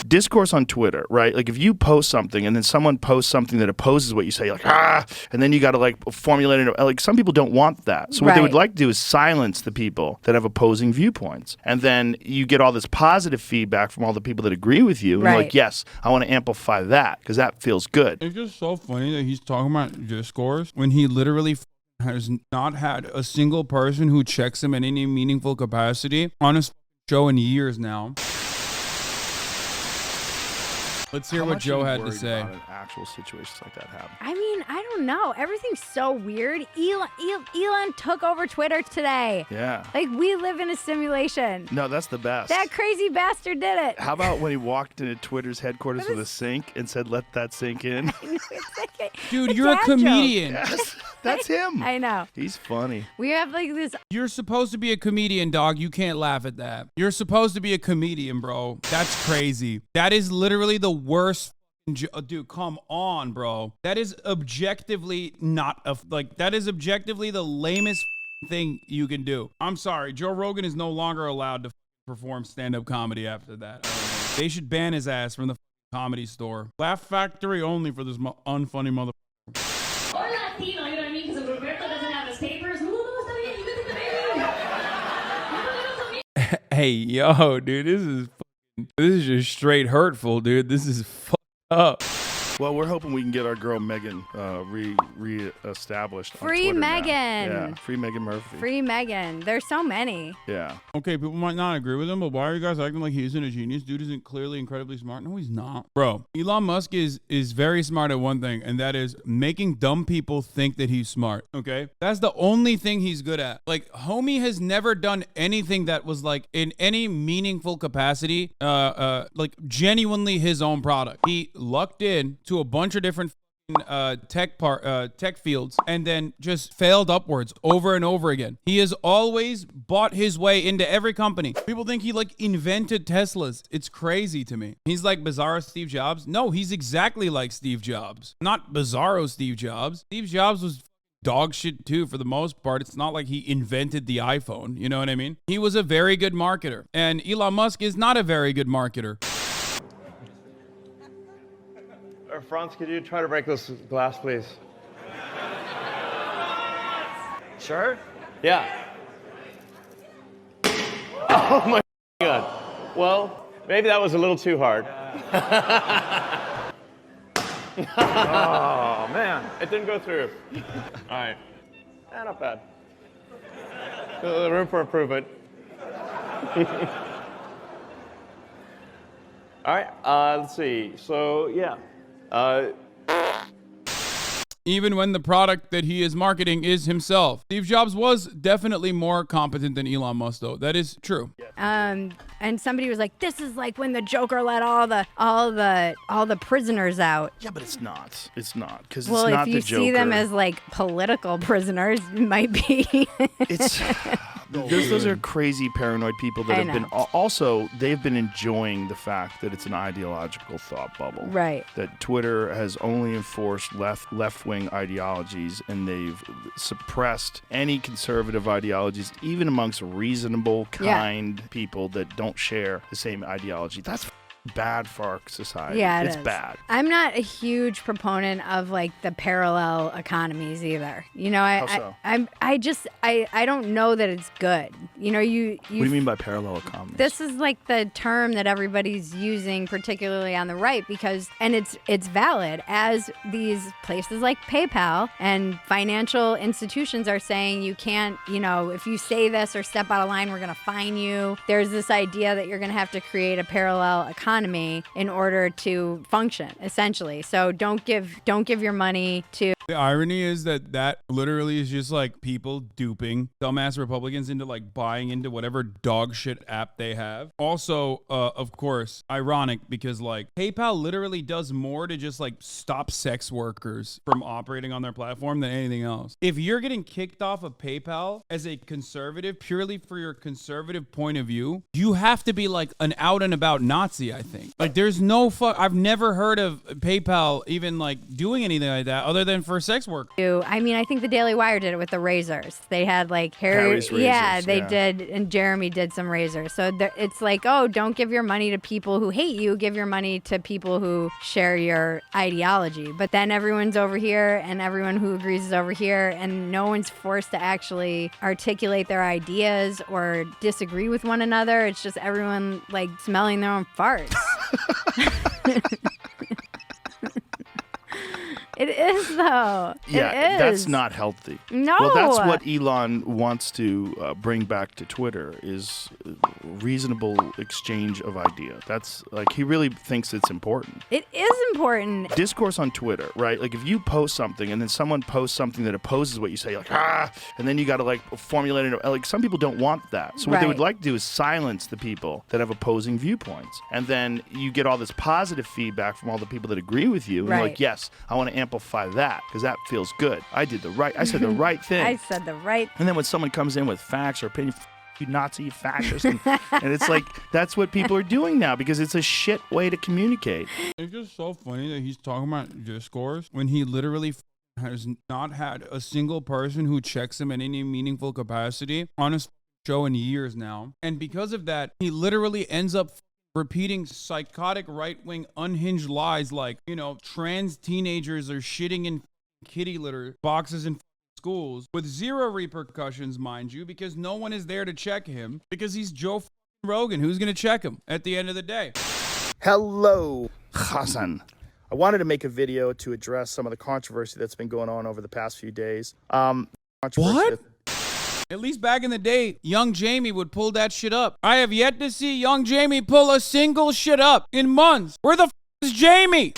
discourse on Twitter, right? Like if you post something and then someone posts something that opposes what you say, like, and then you got to like formulate it. Like some people don't want that. So what they would like to do is silence the people that have opposing viewpoints. And then you get all this positive feedback from all the people that agree with you. And you're like, yes, I want to amplify that because that feels good. It's just so funny that he's talking about discourse when he literally has not had a single person who checks him in any meaningful capacity on his show in years now. Let's hear what Joe had to say. About actual situations like that happen. I mean, I don't know. Everything's so weird. Elon took over Twitter today. Yeah. Like, we live in a simulation. No, that's the best. That crazy bastard did it. How about when he walked into Twitter's headquarters with a sink and said, let that sink in? Dude, you're a comedian. Yes, that's him. I know. He's funny. We have like this. You're supposed to be a comedian, dog. You can't laugh at that. You're supposed to be a comedian, bro. That's crazy. That is literally the worst. Dude, come on, bro. That is objectively not that is objectively the lamest thing you can do. I'm sorry. Joe Rogan is no longer allowed to perform stand-up comedy after that. They should ban his ass from the Comedy Store. Laugh Factory only for this unfunny motherfucker. Or Latino, you know what I mean? Because Roberto doesn't have his papers. No, está bien, you vete también. Hey, yo, dude, this is just straight hurtful, dude. This is fucked up. Well, we're hoping we can get our girl Megan re-established. Free on Twitter Megan. Now. Yeah, free Megan Murphy. Free Megan. There's so many. Yeah. Okay, people might not agree with him, but why are you guys acting like he isn't a genius? Dude isn't clearly incredibly smart. No, he's not. Bro, Elon Musk is very smart at one thing, and that is making dumb people think that he's smart, okay? That's the only thing he's good at. Like, homie has never done anything that was, like, in any meaningful capacity, like, genuinely his own product. He lucked in to a bunch of different tech fields and then just failed upwards over and over again. He has always bought his way into every company. People think he like invented Teslas. It's crazy to me. He's like Bizarro Steve Jobs. No, he's exactly like Steve Jobs. Not Bizarro Steve Jobs. Steve Jobs was dog shit too for the most part. It's not like he invented the iPhone. You know what I mean? He was a very good marketer. And Elon Musk is not a very good marketer. Franz, could you try to break this glass, please? Sure? Yeah. Oh my God. Well, maybe that was a little too hard. Oh man, it didn't go through. All right. Not bad. Room for improvement. All right, let's see. So, yeah. Even when the product that he is marketing is himself. Steve Jobs was definitely more competent than Elon Musk, though. That is true. And somebody was like, "This is like when the Joker let all the prisoners out." Yeah, but it's not. It's not because Well, it's not if you the Joker. see them as like political prisoners, it might be. It's those are crazy paranoid people that have been also they've been enjoying the fact that it's an ideological thought bubble. Right. That Twitter has only enforced left-wing ideologies and they've suppressed any conservative ideologies, even amongst reasonable, kind people that don't share the same ideology. That's bad for our society. Yeah, it's is. bad. I'm not a huge proponent of like the parallel economies either. You know, I don't know that it's good. You know, What do you mean by parallel economies? This is like the term that everybody's using, particularly on the right, because it's valid as these places like PayPal and financial institutions are saying you can't, you know, if you say this or step out of line, we're going to fine you. There's this idea that you're going to have to create a parallel economy in order to function, essentially. So don't give your money to. The irony is that literally is just like people duping dumbass Republicans into like buying into whatever dog shit app they have. Also, of course, ironic because like PayPal literally does more to just like stop sex workers from operating on their platform than anything else. If you're getting kicked off of PayPal as a conservative, purely for your conservative point of view, you have to be like an out and about Nazi, I think. Like there's no I've never heard of PayPal even like doing anything like that other than for for sex work. I mean, I think the Daily Wire did it with the razors. They had like Harry's razors, yeah, they yeah. did, and Jeremy did some razors. So it's like, oh, don't give your money to people who hate you. Give your money to people who share your ideology. But then everyone's over here, and everyone who agrees is over here, and no one's forced to actually articulate their ideas or disagree with one another. It's just everyone like smelling their own farts. It is, though. Yeah, it is. that's not healthy. No. Well, that's what Elon wants to bring back to Twitter is reasonable exchange of idea. That's like he really thinks it's important. It is important. Discourse on Twitter, right? Like if you post something and then someone posts something that opposes what you say, like and then you got to like formulate it. Like some people don't want that. So what they would like to do is silence the people that have opposing viewpoints, and then you get all this positive feedback from all the people that agree with you. And you're like, yes, I want to amplify that because that feels good. I said the right thing. I said the right. And then when someone comes in with facts or opinion, you Nazi fascist, and it's like that's what people are doing now because it's a shit way to communicate. It's just so funny that he's talking about discourse when he literally has not had a single person who checks him in any meaningful capacity on his show in years now. And because of that, he literally ends up repeating psychotic right-wing unhinged lies like, trans teenagers are shitting in kitty litter boxes in schools with zero repercussions, mind you, because no one is there to check him because he's Joe Rogan. Who's going to check him at the end of the day? Hello, Hassan. I wanted to make a video to address some of the controversy that's been going on over the past few days. What? At least back in the day, young Jamie would pull that shit up. I have yet to see young Jamie pull a single shit up in months. Where the f is Jamie?